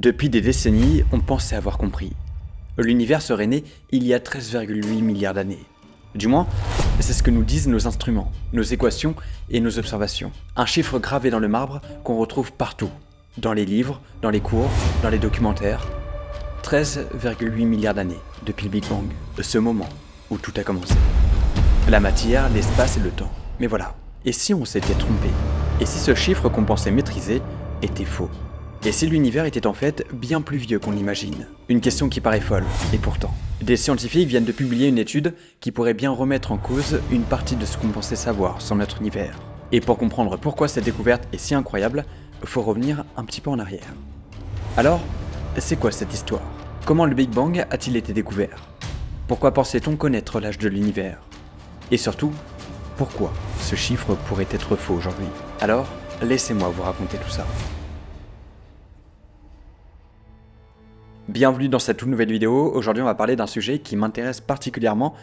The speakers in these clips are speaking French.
Depuis des décennies, on pensait avoir compris. L'univers serait né il y a 13,8 milliards d'années. Du moins, c'est ce que nous disent nos instruments, nos équations et nos observations. Un chiffre gravé dans le marbre qu'on retrouve partout. Dans les livres, dans les cours, dans les documentaires. 13,8 milliards d'années depuis le Big Bang, ce moment où tout a commencé. La matière, l'espace et le temps. Mais voilà, et si on s'était trompé? Et si ce chiffre qu'on pensait maîtriser était faux? Et si l'univers était en fait bien plus vieux qu'on l'imagine? Une question qui paraît folle, et pourtant. Des scientifiques viennent de publier une étude qui pourrait bien remettre en cause une partie de ce qu'on pensait savoir sur notre univers. Et pour comprendre pourquoi cette découverte est si incroyable, faut revenir un petit peu en arrière. Alors, c'est quoi cette histoire? Comment le Big Bang a-t-il été découvert? Pourquoi pensait-on connaître l'âge de l'univers? Et surtout, pourquoi ce chiffre pourrait être faux aujourd'hui? Alors, laissez-moi vous raconter tout ça. Bienvenue dans cette toute nouvelle vidéo. Aujourd'hui on va parler d'un sujet qui m'intéresse particulièrement.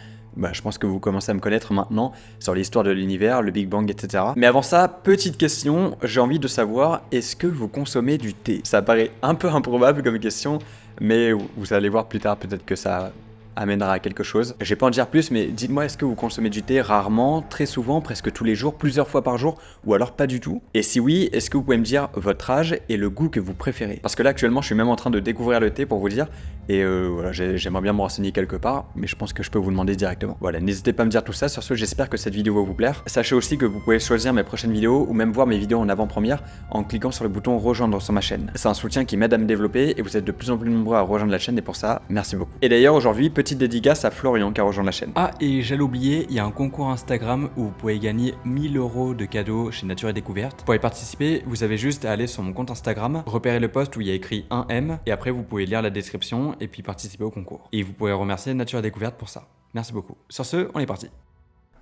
Je pense que vous commencez à me connaître maintenant sur l'histoire de l'univers, le Big Bang, etc. Mais avant ça, petite question, j'ai envie de savoir, est-ce que vous consommez du thé? Ça paraît un peu improbable comme question, mais vous allez voir plus tard, peut-être que ça amènera à quelque chose. Je vais pas en dire plus, mais dites-moi, est-ce que vous consommez du thé rarement, très souvent, presque tous les jours, plusieurs fois par jour, ou alors pas du tout? Et si oui, est-ce que vous pouvez me dire votre âge et le goût que vous préférez? Parce que là, actuellement, je suis même en train de découvrir le thé pour vous dire, et voilà, j'aimerais bien me renseigner quelque part, mais je pense que je peux vous demander directement. Voilà, n'hésitez pas à me dire tout ça. Sur ce, j'espère que cette vidéo va vous plaire. Sachez aussi que vous pouvez choisir mes prochaines vidéos, ou même voir mes vidéos en avant-première, en cliquant sur le bouton rejoindre sur ma chaîne. C'est un soutien qui m'aide à me développer, et vous êtes de plus en plus nombreux à rejoindre la chaîne, et pour ça, merci beaucoup. Et d'ailleurs, aujourd'hui, petite dédicace à Florian qui a rejoint la chaîne. Ah, et j'allais oublier, il y a un concours Instagram où vous pouvez gagner 1000 € de cadeaux chez Nature et Découverte. Pour y participer, vous avez juste à aller sur mon compte Instagram, repérer le post où il y a écrit 1M, et après vous pouvez lire la description et puis participer au concours. Et vous pouvez remercier Nature et Découverte pour ça. Merci beaucoup. Sur ce, on est parti.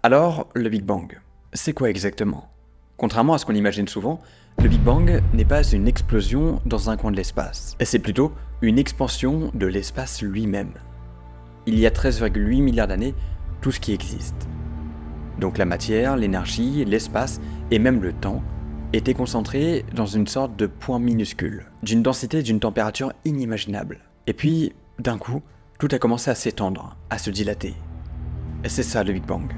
Alors, le Big Bang, c'est quoi exactement? Contrairement à ce qu'on imagine souvent, le Big Bang n'est pas une explosion dans un coin de l'espace. C'est plutôt une expansion de l'espace lui-même. Il y a 13,8 milliards d'années, tout ce qui existe. Donc la matière, l'énergie, l'espace et même le temps étaient concentrés dans une sorte de point minuscule, d'une densité et d'une température inimaginables. Et puis, d'un coup, tout a commencé à s'étendre, à se dilater. Et c'est ça le Big Bang.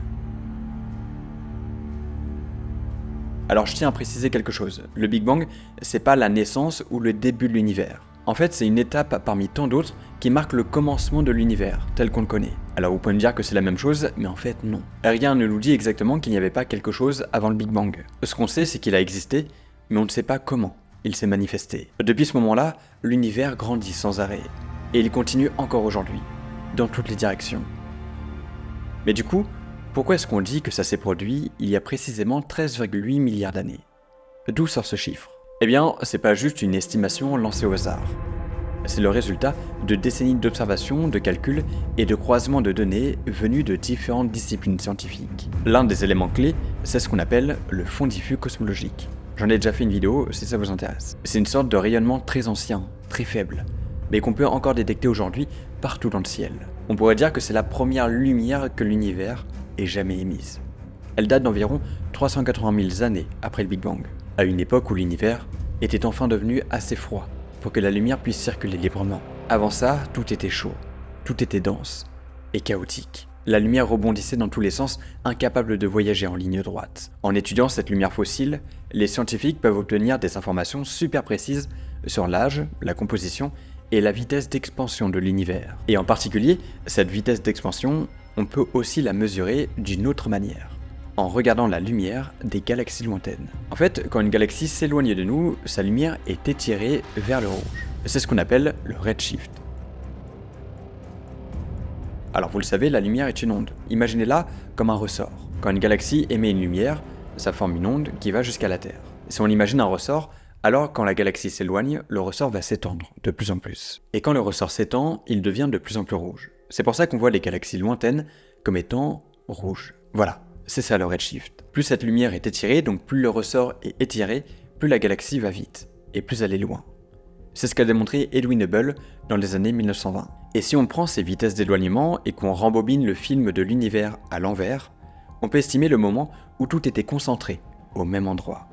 Alors je tiens à préciser quelque chose, le Big Bang, c'est pas la naissance ou le début de l'univers. En fait, c'est une étape parmi tant d'autres qui marque le commencement de l'univers, tel qu'on le connaît. Alors vous pouvez me dire que c'est la même chose, mais en fait non. Rien ne nous dit exactement qu'il n'y avait pas quelque chose avant le Big Bang. Ce qu'on sait, c'est qu'il a existé, mais on ne sait pas comment il s'est manifesté. Depuis ce moment-là, l'univers grandit sans arrêt. Et il continue encore aujourd'hui, dans toutes les directions. Mais du coup, pourquoi est-ce qu'on dit que ça s'est produit il y a précisément 13,8 milliards d'années? D'où sort ce chiffre? Eh bien, c'est pas juste une estimation lancée au hasard. C'est le résultat de décennies d'observations, de calculs et de croisements de données venus de différentes disciplines scientifiques. L'un des éléments clés, c'est ce qu'on appelle le fond diffus cosmologique. J'en ai déjà fait une vidéo si ça vous intéresse. C'est une sorte de rayonnement très ancien, très faible, mais qu'on peut encore détecter aujourd'hui partout dans le ciel. On pourrait dire que c'est la première lumière que l'univers ait jamais émise. Elle date d'environ 380 000 années après le Big Bang, à une époque où l'univers était enfin devenu assez froid pour que la lumière puisse circuler librement. Avant ça, tout était chaud, tout était dense et chaotique. La lumière rebondissait dans tous les sens, incapable de voyager en ligne droite. En étudiant cette lumière fossile, les scientifiques peuvent obtenir des informations super précises sur l'âge, la composition et la vitesse d'expansion de l'univers. Et en particulier, cette vitesse d'expansion, on peut aussi la mesurer d'une autre manière, en regardant la lumière des galaxies lointaines. En fait, quand une galaxie s'éloigne de nous, sa lumière est étirée vers le rouge. C'est ce qu'on appelle le redshift. Alors vous le savez, la lumière est une onde. Imaginez-la comme un ressort. Quand une galaxie émet une lumière, ça forme une onde qui va jusqu'à la Terre. Si on imagine un ressort, alors quand la galaxie s'éloigne, le ressort va s'étendre de plus en plus. Et quand le ressort s'étend, il devient de plus en plus rouge. C'est pour ça qu'on voit les galaxies lointaines comme étant rouges. Voilà. C'est ça le redshift. Plus cette lumière est étirée, donc plus le ressort est étiré, plus la galaxie va vite, et plus elle est loin. C'est ce qu'a démontré Edwin Hubble dans les années 1920. Et si on prend ces vitesses d'éloignement et qu'on rembobine le film de l'univers à l'envers, on peut estimer le moment où tout était concentré au même endroit.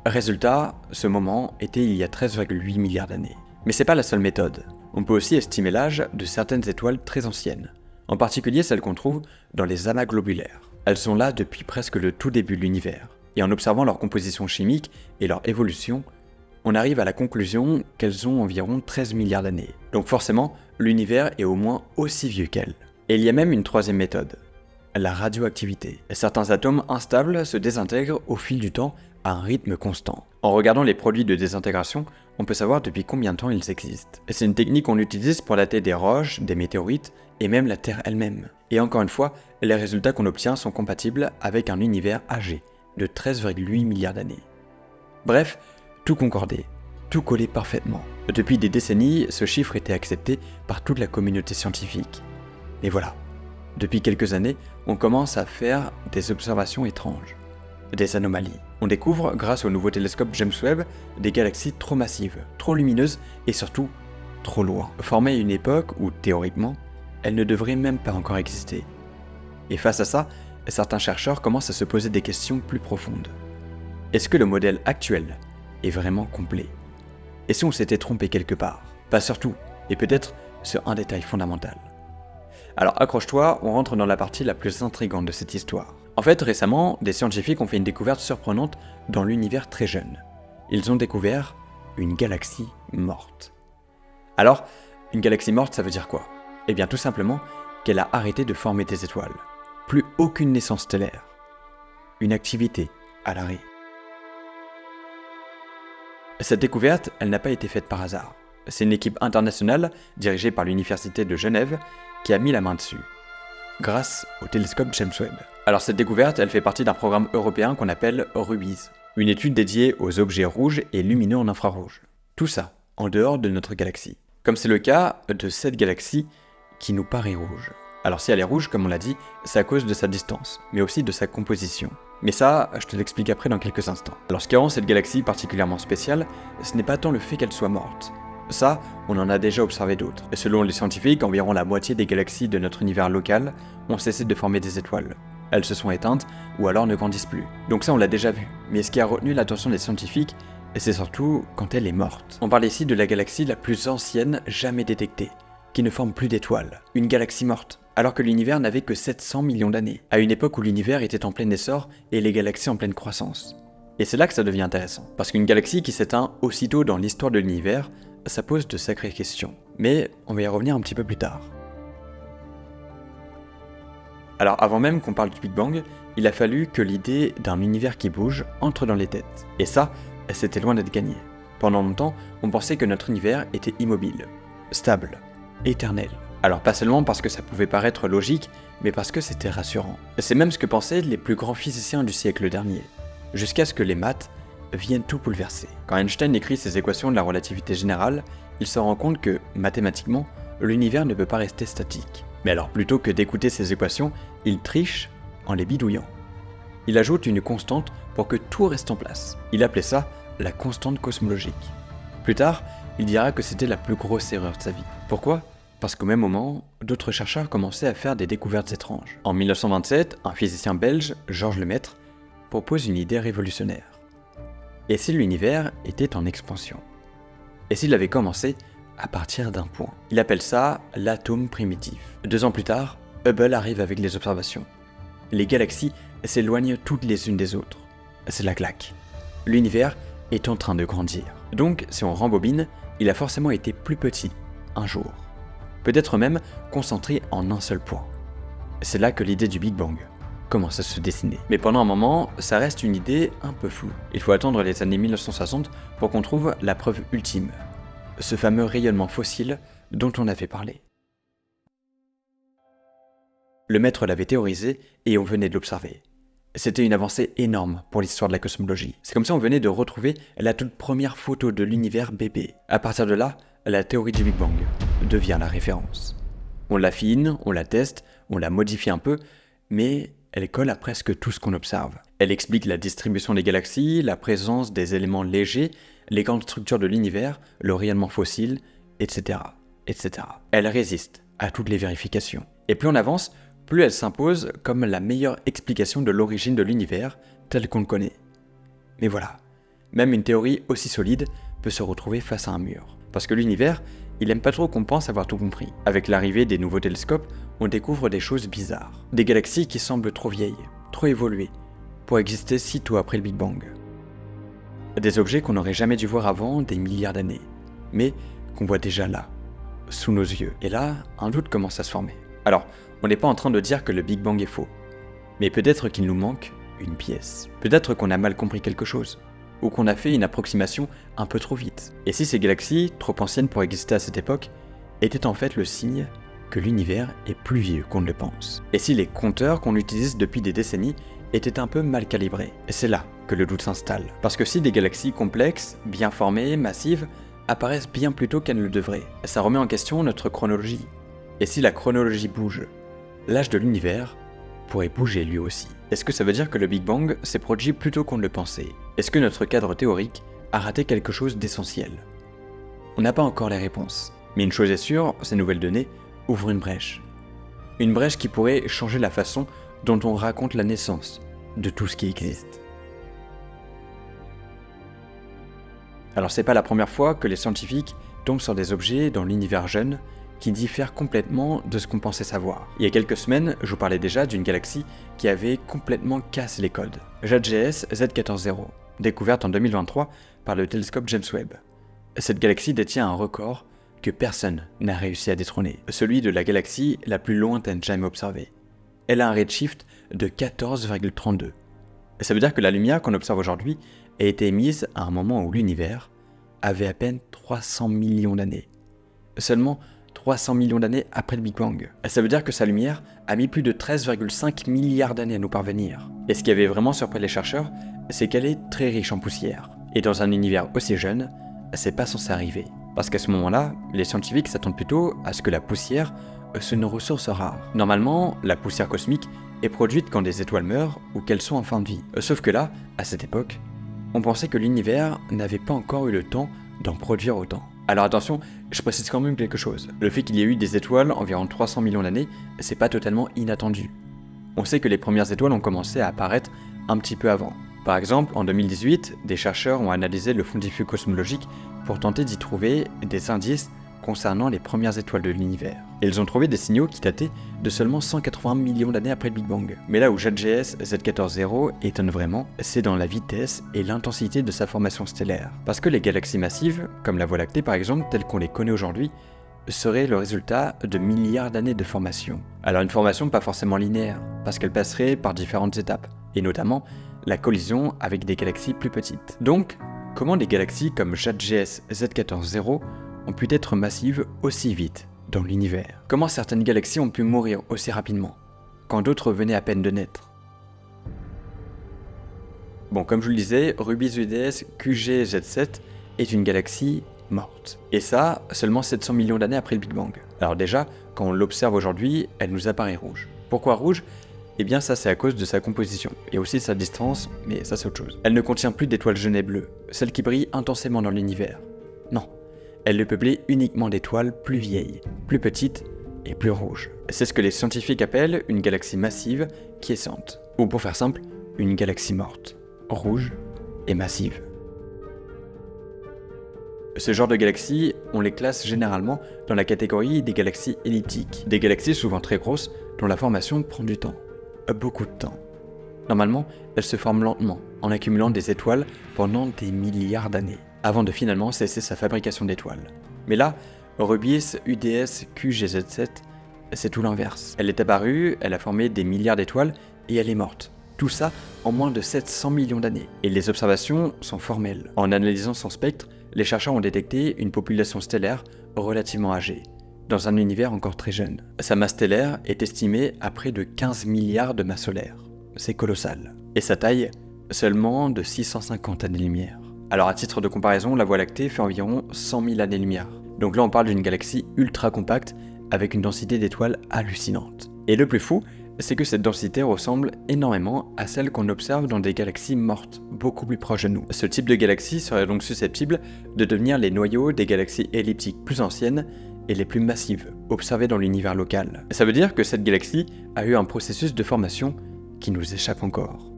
Résultat, ce moment était il y a 13,8 milliards d'années. Mais c'est pas la seule méthode. On peut aussi estimer l'âge de certaines étoiles très anciennes, en particulier celles qu'on trouve dans les amas globulaires. Elles sont là depuis presque le tout début de l'univers, et en observant leur composition chimique et leur évolution, on arrive à la conclusion qu'elles ont environ 13 milliards d'années. Donc forcément, l'univers est au moins aussi vieux qu'elles. Et il y a même une troisième méthode, la radioactivité. Certains atomes instables se désintègrent au fil du temps à un rythme constant. En regardant les produits de désintégration, on peut savoir depuis combien de temps ils existent. C'est une technique qu'on utilise pour dater des roches, des météorites et même la Terre elle-même. Et encore une fois, les résultats qu'on obtient sont compatibles avec un univers âgé de 13,8 milliards d'années. Bref, tout concordait, tout collait parfaitement. Depuis des décennies, ce chiffre était accepté par toute la communauté scientifique. Mais voilà, depuis quelques années, on commence à faire des observations étranges, des anomalies. On découvre, grâce au nouveau télescope James Webb, des galaxies trop massives, trop lumineuses et surtout trop loin, formées à une époque où, théoriquement, elles ne devraient même pas encore exister. Et face à ça, certains chercheurs commencent à se poser des questions plus profondes. Est-ce que le modèle actuel est vraiment complet? Et si on s'était trompé quelque part? Pas sur tout, et peut-être sur un détail fondamental. Alors accroche-toi, on rentre dans la partie la plus intrigante de cette histoire. En fait, récemment, des scientifiques ont fait une découverte surprenante dans l'univers très jeune. Ils ont découvert une galaxie morte. Alors, une galaxie morte, ça veut dire quoi? Eh bien tout simplement qu'elle a arrêté de former des étoiles. Plus aucune naissance stellaire. Une activité à l'arrêt. Cette découverte, elle n'a pas été faite par hasard. C'est une équipe internationale, dirigée par l'Université de Genève, qui a mis la main dessus, grâce au télescope James Webb. Alors cette découverte, elle fait partie d'un programme européen qu'on appelle RUBIS, une étude dédiée aux objets rouges et lumineux en infrarouge. Tout ça, en dehors de notre galaxie. Comme c'est le cas de cette galaxie qui nous paraît rouge. Alors si elle est rouge, comme on l'a dit, c'est à cause de sa distance, mais aussi de sa composition. Mais ça, je te l'explique après dans quelques instants. Alors ce qui rend cette galaxie particulièrement spéciale, ce n'est pas tant le fait qu'elle soit morte. Ça, on en a déjà observé d'autres. Et selon les scientifiques, environ la moitié des galaxies de notre univers local ont cessé de former des étoiles. Elles se sont éteintes, ou alors ne grandissent plus. Donc ça, on l'a déjà vu. Mais ce qui a retenu l'attention des scientifiques, c'est surtout quand elle est morte. On parle ici de la galaxie la plus ancienne jamais détectée, qui ne forme plus d'étoiles. Une galaxie morte, alors que l'univers n'avait que 700 millions d'années, à une époque où l'univers était en plein essor et les galaxies en pleine croissance. Et c'est là que ça devient intéressant, parce qu'une galaxie qui s'éteint aussitôt dans l'histoire de l'univers, ça pose de sacrées questions. Mais on va y revenir un petit peu plus tard. Alors avant même qu'on parle du Big Bang, il a fallu que l'idée d'un univers qui bouge entre dans les têtes. Et ça, c'était loin d'être gagné. Pendant longtemps, on pensait que notre univers était immobile, stable, éternel. Alors pas seulement parce que ça pouvait paraître logique, mais parce que c'était rassurant. C'est même ce que pensaient les plus grands physiciens du siècle dernier, jusqu'à ce que les maths viennent tout bouleverser. Quand Einstein écrit ses équations de la relativité générale, il se rend compte que, mathématiquement, l'univers ne peut pas rester statique. Mais alors plutôt que d'écouter ces équations, il triche en les bidouillant. Il ajoute une constante pour que tout reste en place. Il appelait ça la constante cosmologique. Plus tard, il dira que c'était la plus grosse erreur de sa vie. Pourquoi ? Parce qu'au même moment, d'autres chercheurs commençaient à faire des découvertes étranges. En 1927, un physicien belge, Georges Lemaître, propose une idée révolutionnaire. Et si l'univers était en expansion? Et s'il avait commencé à partir d'un point? Il appelle ça l'atome primitif. 2 ans plus tard, Hubble arrive avec les observations. Les galaxies s'éloignent toutes les unes des autres. C'est la claque. L'univers est en train de grandir. Donc, si on rembobine, il a forcément été plus petit, un jour. Peut-être même concentré en un seul point. C'est là que l'idée du Big Bang commence à se dessiner. Mais pendant un moment, ça reste une idée un peu floue. Il faut attendre les années 1960 pour qu'on trouve la preuve ultime. Ce fameux rayonnement fossile dont on avait parlé. Le maître l'avait théorisé et on venait de l'observer. C'était une avancée énorme pour l'histoire de la cosmologie. C'est comme si on venait de retrouver la toute première photo de l'univers bébé. À partir de là, la théorie du Big Bang devient la référence. On l'affine, on la teste, on la modifie un peu, mais elle colle à presque tout ce qu'on observe. Elle explique la distribution des galaxies, la présence des éléments légers, les grandes structures de l'univers, le rayonnement fossile, etc., etc. Elle résiste à toutes les vérifications. Et plus on avance, plus elle s'impose comme la meilleure explication de l'origine de l'univers tel qu'on le connaît. Mais voilà, même une théorie aussi solide peut se retrouver face à un mur. Parce que l'univers, il aime pas trop qu'on pense avoir tout compris. Avec l'arrivée des nouveaux télescopes, on découvre des choses bizarres. Des galaxies qui semblent trop vieilles, trop évoluées, pour exister si tôt après le Big Bang. Des objets qu'on n'aurait jamais dû voir avant des milliards d'années, mais qu'on voit déjà là, sous nos yeux. Et là, un doute commence à se former. Alors, on n'est pas en train de dire que le Big Bang est faux, mais peut-être qu'il nous manque une pièce. Peut-être qu'on a mal compris quelque chose, ou qu'on a fait une approximation un peu trop vite. Et si ces galaxies, trop anciennes pour exister à cette époque, étaient en fait le signe que l'univers est plus vieux qu'on ne le pense. Et si les compteurs qu'on utilise depuis des décennies étaient un peu mal calibrés. Et c'est là que le doute s'installe. Parce que si des galaxies complexes, bien formées, massives, apparaissent bien plus tôt qu'elles ne le devraient, ça remet en question notre chronologie. Et si la chronologie bouge, l'âge de l'univers pourrait bouger lui aussi. Est-ce que ça veut dire que le Big Bang s'est produit plus tôt qu'on ne le pensait? Est-ce que notre cadre théorique a raté quelque chose d'essentiel? On n'a pas encore les réponses. Mais une chose est sûre, ces nouvelles données ouvrent une brèche. Une brèche qui pourrait changer la façon dont on raconte la naissance de tout ce qui existe. Alors c'est pas la première fois que les scientifiques tombent sur des objets dans l'univers jeune qui diffèrent complètement de ce qu'on pensait savoir. Il y a quelques semaines, je vous parlais déjà d'une galaxie qui avait complètement cassé les codes. JGS Z14-0, découverte en 2023 par le télescope James Webb. Cette galaxie détient un record que personne n'a réussi à détrôner, celui de la galaxie la plus lointaine jamais observée. Elle a un redshift de 14,32. Ça veut dire que la lumière qu'on observe aujourd'hui a été émise à un moment où l'univers avait à peine 300 millions d'années. Seulement 300 millions d'années après le Big Bang. Ça veut dire que sa lumière a mis plus de 13,5 milliards d'années à nous parvenir. Et ce qui avait vraiment surpris les chercheurs, c'est qu'elle est très riche en poussière. Et dans un univers aussi jeune, c'est pas censé arriver. Parce qu'à ce moment-là, les scientifiques s'attendent plutôt à ce que la poussière soit une ressource rare. Normalement, la poussière cosmique est produite quand des étoiles meurent ou qu'elles sont en fin de vie. Sauf que là, à cette époque, on pensait que l'univers n'avait pas encore eu le temps d'en produire autant. Alors attention, je précise quand même quelque chose. Le fait qu'il y ait eu des étoiles environ 300 millions d'années, c'est pas totalement inattendu. On sait que les premières étoiles ont commencé à apparaître un petit peu avant. Par exemple, en 2018, des chercheurs ont analysé le fond diffus cosmologique pour tenter d'y trouver des indices concernant les premières étoiles de l'univers. Et ils ont trouvé des signaux qui dataient de seulement 180 millions d'années après le Big Bang. Mais là où JGS Z14-0 étonne vraiment, c'est dans la vitesse et l'intensité de sa formation stellaire. Parce que les galaxies massives, comme la Voie lactée par exemple, telles qu'on les connaît aujourd'hui, seraient le résultat de milliards d'années de formation. Alors une formation pas forcément linéaire, parce qu'elle passerait par différentes étapes, et notamment la collision avec des galaxies plus petites. Donc, comment des galaxies comme JGS Z14-0 ont pu être massives aussi vite dans l'univers? Comment certaines galaxies ont pu mourir aussi rapidement, quand d'autres venaient à peine de naître? Bon, comme je vous le disais, Rubis UDS QG-Z7 est une galaxie morte. Et ça, seulement 700 millions d'années après le Big Bang. Alors déjà, quand on l'observe aujourd'hui, elle nous apparaît rouge. Pourquoi rouge? Eh bien ça c'est à cause de sa composition, et aussi de sa distance, mais ça c'est autre chose. Elle ne contient plus d'étoiles jaunes et bleues, celles qui brillent intensément dans l'univers. Non. Elle est peuplée uniquement d'étoiles plus vieilles, plus petites et plus rouges. C'est ce que les scientifiques appellent une galaxie massive quiescente. Ou pour faire simple, une galaxie morte, rouge et massive. Ce genre de galaxies, on les classe généralement dans la catégorie des galaxies elliptiques. Des galaxies souvent très grosses dont la formation prend du temps. Beaucoup de temps. Normalement, elles se forment lentement, en accumulant des étoiles pendant des milliards d'années, avant de finalement cesser sa fabrication d'étoiles. Mais là, Rubis UDS QGZ7, c'est tout l'inverse. Elle est apparue, elle a formé des milliards d'étoiles, et elle est morte. Tout ça en moins de 700 millions d'années. Et les observations sont formelles. En analysant son spectre, les chercheurs ont détecté une population stellaire relativement âgée, dans un univers encore très jeune. Sa masse stellaire est estimée à près de 15 milliards de masses solaires. C'est colossal. Et sa taille, seulement de 650 années-lumière. Alors à titre de comparaison, la Voie lactée fait environ 100 000 années-lumière. Donc là on parle d'une galaxie ultra compacte, avec une densité d'étoiles hallucinante. Et le plus fou, c'est que cette densité ressemble énormément à celle qu'on observe dans des galaxies mortes, beaucoup plus proches de nous. Ce type de galaxie serait donc susceptible de devenir les noyaux des galaxies elliptiques plus anciennes et les plus massives, observées dans l'univers local. Ça veut dire que cette galaxie a eu un processus de formation qui nous échappe encore.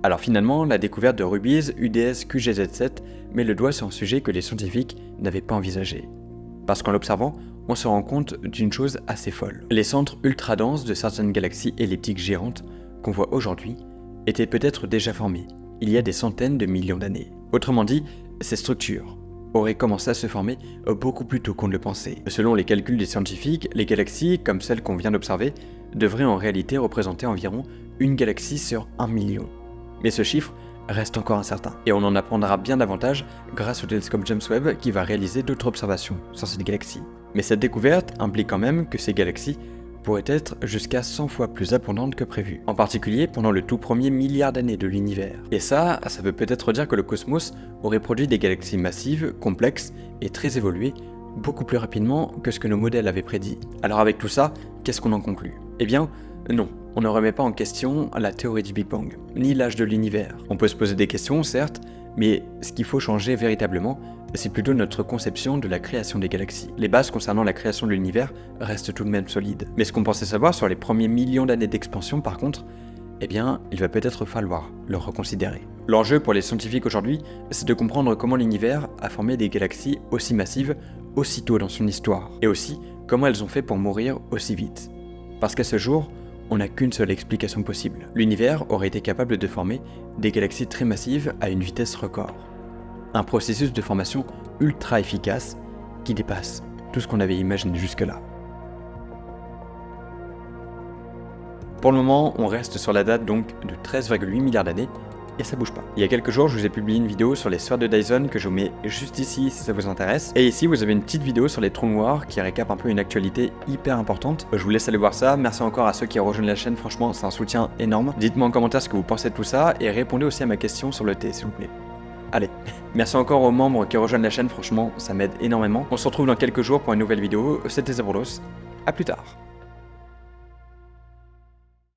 Alors finalement, la découverte de Rubies UDS QGZ7 met le doigt sur un sujet que les scientifiques n'avaient pas envisagé. Parce qu'en l'observant, on se rend compte d'une chose assez folle. Les centres ultra denses de certaines galaxies elliptiques géantes qu'on voit aujourd'hui étaient peut-être déjà formés, il y a des centaines de millions d'années. Autrement dit, ces structures auraient commencé à se former beaucoup plus tôt qu'on ne le pensait. Selon les calculs des scientifiques, les galaxies, comme celles qu'on vient d'observer, devraient en réalité représenter environ une galaxie sur 1 million. Mais ce chiffre reste encore incertain, et on en apprendra bien davantage grâce au télescope James Webb qui va réaliser d'autres observations sur cette galaxie. Mais cette découverte implique quand même que ces galaxies pourraient être jusqu'à 100 fois plus abondantes que prévu, en particulier pendant le tout premier milliard d'années de l'univers. Et ça veut peut-être dire que le cosmos aurait produit des galaxies massives, complexes et très évoluées, beaucoup plus rapidement que ce que nos modèles avaient prédit. Alors avec tout ça, qu'est-ce qu'on en conclut? Eh bien, non, on ne remet pas en question la théorie du Big Bang, ni l'âge de l'univers. On peut se poser des questions, certes, mais ce qu'il faut changer véritablement, c'est plutôt notre conception de la création des galaxies. Les bases concernant la création de l'univers restent tout de même solides. Mais ce qu'on pensait savoir sur les premiers millions d'années d'expansion, par contre, eh bien, il va peut-être falloir le reconsidérer. L'enjeu pour les scientifiques aujourd'hui, c'est de comprendre comment l'univers a formé des galaxies aussi massives, aussitôt dans son histoire, et aussi comment elles ont fait pour mourir aussi vite. Parce qu'à ce jour, on n'a qu'une seule explication possible. L'univers aurait été capable de former des galaxies très massives à une vitesse record. Un processus de formation ultra efficace qui dépasse tout ce qu'on avait imaginé jusque-là. Pour le moment, on reste sur la date donc de 13,8 milliards d'années, et ça bouge pas. Il y a quelques jours, je vous ai publié une vidéo sur les sphères de Dyson que je vous mets juste ici si ça vous intéresse. Et ici, vous avez une petite vidéo sur les trous noirs qui récap un peu une actualité hyper importante. Je vous laisse aller voir ça. Merci encore à ceux qui rejoignent la chaîne, franchement, c'est un soutien énorme. Dites-moi en commentaire ce que vous pensez de tout ça et répondez aussi à ma question sur le thé, s'il vous plaît. Allez, merci encore aux membres qui rejoignent la chaîne, franchement, ça m'aide énormément. On se retrouve dans quelques jours pour une nouvelle vidéo. C'était Zavrolos, à plus tard.